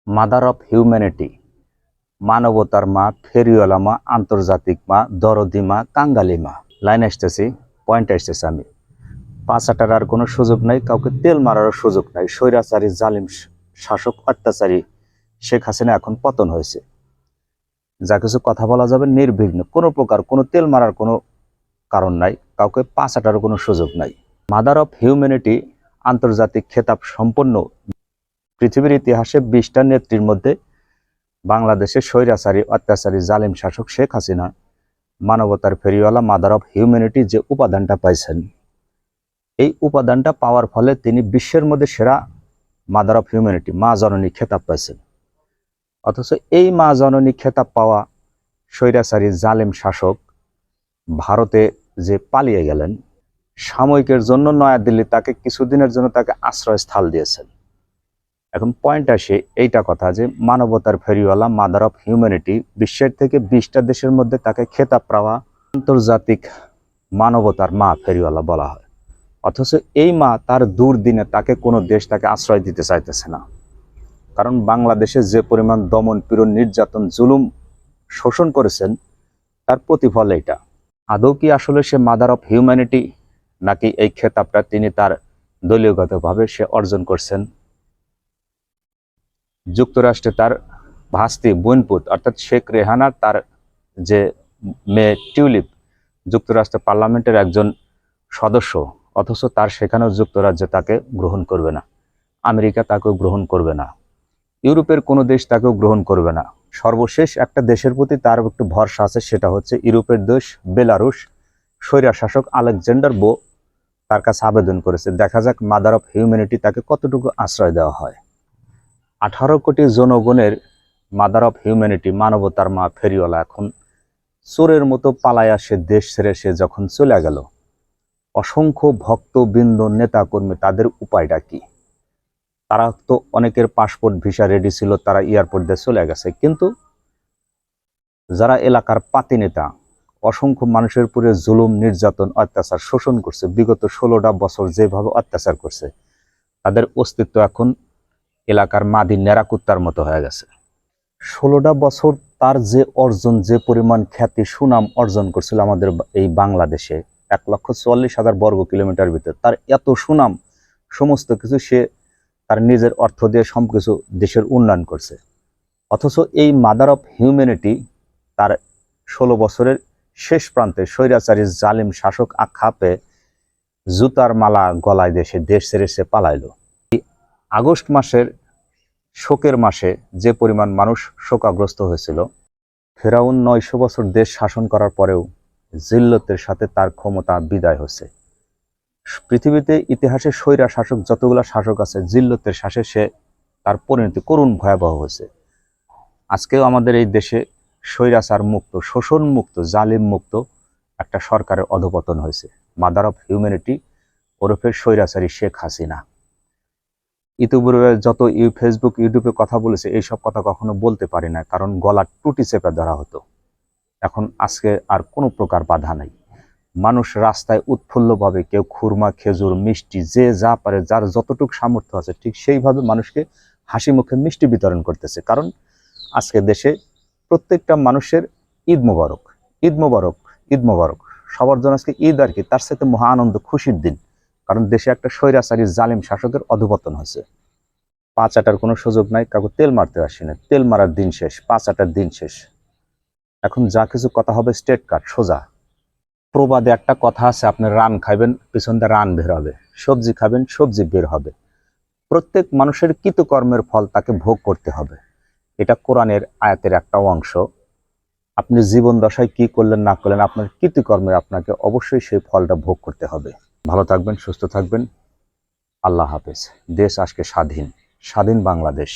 Mother of humanity, মানবতার মা, ফেরিওয়ালা মা, আন্তর্জাতিক মা, দরদি মা, কাঙ্গালি মা। লাইন আসতেছি, পয়েন্ট আসতেছে। আমি পাঁচাটার আর কোনো সুযোগ নাই, কাউকে তেল মারারও সুযোগ নাই। স্বৈরাচারী জালিম শাসক অত্যাচারী শেখ হাসিনা এখন পতন হয়েছে। যা কিছু কথা বলা যাবে নির্বিঘ্ন, কোনো প্রকার কোনো তেল মারার কোনো কারণ নাই, কাউকে পাঁচাটারও কোনো সুযোগ নাই। মাদার অফ হিউম্যানিটি আন্তর্জাতিক খেতাব সম্পন্ন পৃথিবীর ইতিহাসে 20টা নেত্রীর মধ্যে বাংলাদেশের স্বৈরাচারী অত্যাচারী জালিম শাসক শেখ হাসিনা মানবতার ফেরিওয়ালা মাদার অফ হিউম্যানিটি যে উপাদানটা পাইছেন, এই উপাদানটা পাওয়ার ফলে তিনি বিশ্বের মধ্যে সেরা মাদার অফ হিউম্যানিটি, মা জননী খেতাব পাইছেন। অথচ এই মা জননী খেতাব পাওয়া স্বৈরাচারী জালিম শাসক ভারতে যে পালিয়ে গেলেন, সাময়িকের জন্য নয়াদিল্লি তাকে কিছুদিনের জন্য তাকে আশ্রয়স্থল দিয়েছেন। এখন পয়েন্ট আসে এইটা কথা যে মানবতার ফেরিওয়ালা মাদার অফ হিউম্যানিটি, বিশ্বের থেকে 20টা দেশের মধ্যে তাকে খেতাব পাওয়া আন্তর্জাতিক মানবতার মা ফেরিওয়ালা বলা হয়। অথচ এই মা তার দুর্দিনে তাকে কোনো দেশ তাকে আশ্রয় দিতে চাইতেছে না। কারণ বাংলাদেশে যে পরিমাণ দমন পীড়ন নির্যাতন জুলুম শোষণ করেছেন, তার প্রতিফল এটা। আদৌ কি আসলে সে মাদার অফ হিউম্যানিটি, নাকি এই খেতাবটা তিনি তার দলীয়গতভাবে সে অর্জন করছেন? যুক্তরাষ্ট্রে তার ভাস্তি বোনপুত অর্থাৎ শেখ রেহানা, তার যে মেয়ে টিউলিপ যুক্তরাষ্ট্র পার্লামেন্টের একজন সদস্য, অথচ তার সেখানেও যুক্তরাজ্যে তাকে গ্রহণ করবে না, আমেরিকা তাকেও গ্রহণ করবে না, ইউরোপের কোনো দেশ তাকেও গ্রহণ করবে না। সর্বশেষ একটা দেশের প্রতি তার একটু ভরসা আছে, সেটা হচ্ছে ইউরোপের দেশ বেলারুশ। স্বৈরাশাসক আলেকজান্ডার বো তার কাছে আবেদন করেছে, দেখা যাক মাদার অফ হিউম্যানিটি তাকে কতটুকু আশ্রয় দেওয়া হয়। 18 কোটি জনগণের মাদার অফ হিউম্যানিটি মানবতার মা ফেরিওয়ালা এখন চোরের মতো পালায়া সে দেশ ছেড়ে সে যখন চলে গেল, অসংখ্য ভক্তবৃন্দ নেতাকর্মী তাদের উপায়টা কি? তারা তো অনেকের পাসপোর্ট ভিসা রেডি ছিল, তারা এয়ারপোর্ট দিয়ে চলে গেছে, কিন্তু যারা এলাকার পাতি নেতা অসংখ্য মানুষের উপরে জুলুম নির্যাতন অত্যাচার শোষণ করছে, বিগত 16টা বছর যেভাবে অত্যাচার করছে, তাদের অস্তিত্ব এখন এলাকার মাদি নেরাকুত্তার মতো হয়ে গেছে। 16টা বছর তার যে অর্জন, যে পরিমাণ খ্যাতি সুনাম অর্জন করছিল আমাদের এই বাংলাদেশে 1,44,000 বর্গ কিলোমিটার ভিতরে, তার এত সুনাম, সমস্ত কিছু সে তার নিজের অর্থ দিয়ে সবকিছু দেশের উন্নয়ন করছে। অথচ এই মাদার অফ হিউম্যানিটি তার 16 বছরের শেষ প্রান্তে স্বৈরাচারী জালিম শাসক আখ্যা পেয়ে জুতার মালা গলায় দেশে দেশ ছেড়ে সে পালাইল। আগস্ট মাসের শোকের মাসে যে পরিমাণ মানুষ শোকাগ্রস্ত হয়েছিল, ফেরাউন 900 বছর দেশ শাসন করার পরেও জিল্লতের সাথে তার ক্ষমতা বিদায় হচ্ছে। পৃথিবীতে ইতিহাসে স্বৈরা শাসক যতগুলা শাসক আছে, জিল্লতের শ্বাসে সে তার পরিণতি করুণ ভয়াবহ হয়েছে। আজকেও আমাদের এই দেশে স্বৈরাচার মুক্ত, শোষণ মুক্ত, জালিম মুক্ত একটা সরকারের অধপতন হয়েছে, মাদার অফ হিউম্যানিটি ওরফে স্বৈরাচারী শেখ হাসিনা। ইতিপূর্বে যত ফেসবুক ইউটিউবে কথা বলেছে, এইসব কথা কখনো বলতে পারি না, কারণ গলা টুটি চেপে ধরা হতো। এখন আজকে আর কোনো প্রকার বাধা নাই, মানুষ রাস্তায় উৎফুল্লভাবে, কেউ খুরমা, খেজুর, মিষ্টি, যে যা পারে, যার যতটুকু সামর্থ্য আছে ঠিক সেইভাবে মানুষকে হাসি মুখে মিষ্টি বিতরণ করতেছে। কারণ আজকে দেশে প্রত্যেকটা মানুষের ঈদ মোবারক, ঈদ মোবারক, ঈদ মোবারক, সবার জন্য আজকে ঈদ আর কি, তার সাথে মহা আনন্দ খুশির দিন। কারণ দেশে একটা স্বৈরাচারী জালিম শাসকের অধপতন হয়েছে। পাঁচ আটার কোনো সুযোগ নাই, কাউকে তেল মারতে আসি না, তেল মারার দিন শেষ, পাঁচ আটার দিন শেষ। এখন যা কিছু কথা হবে স্ট্রেট কাট, সোজা। প্রবাদে একটা কথা আছে, আপনি রান খাবেন, পিছন দিয়ে রান বের হবে, সবজি খাবেন, সবজি বের হবে। প্রত্যেক মানুষের কৃতকর্মের ফল তাকে ভোগ করতে হবে, এটা কোরআনের আয়াতের একটা অংশ। আপনি জীবন দশায় কি করলেন না করলেন, আপনার কৃতকর্মের আপনাকে অবশ্যই সেই ফলটা ভোগ করতে হবে। ভালো থাকবেন, সুস্থ থাকবেন, আল্লাহ হাফেজ। দেশ আজকে স্বাধীন, স্বাধীন বাংলাদেশ।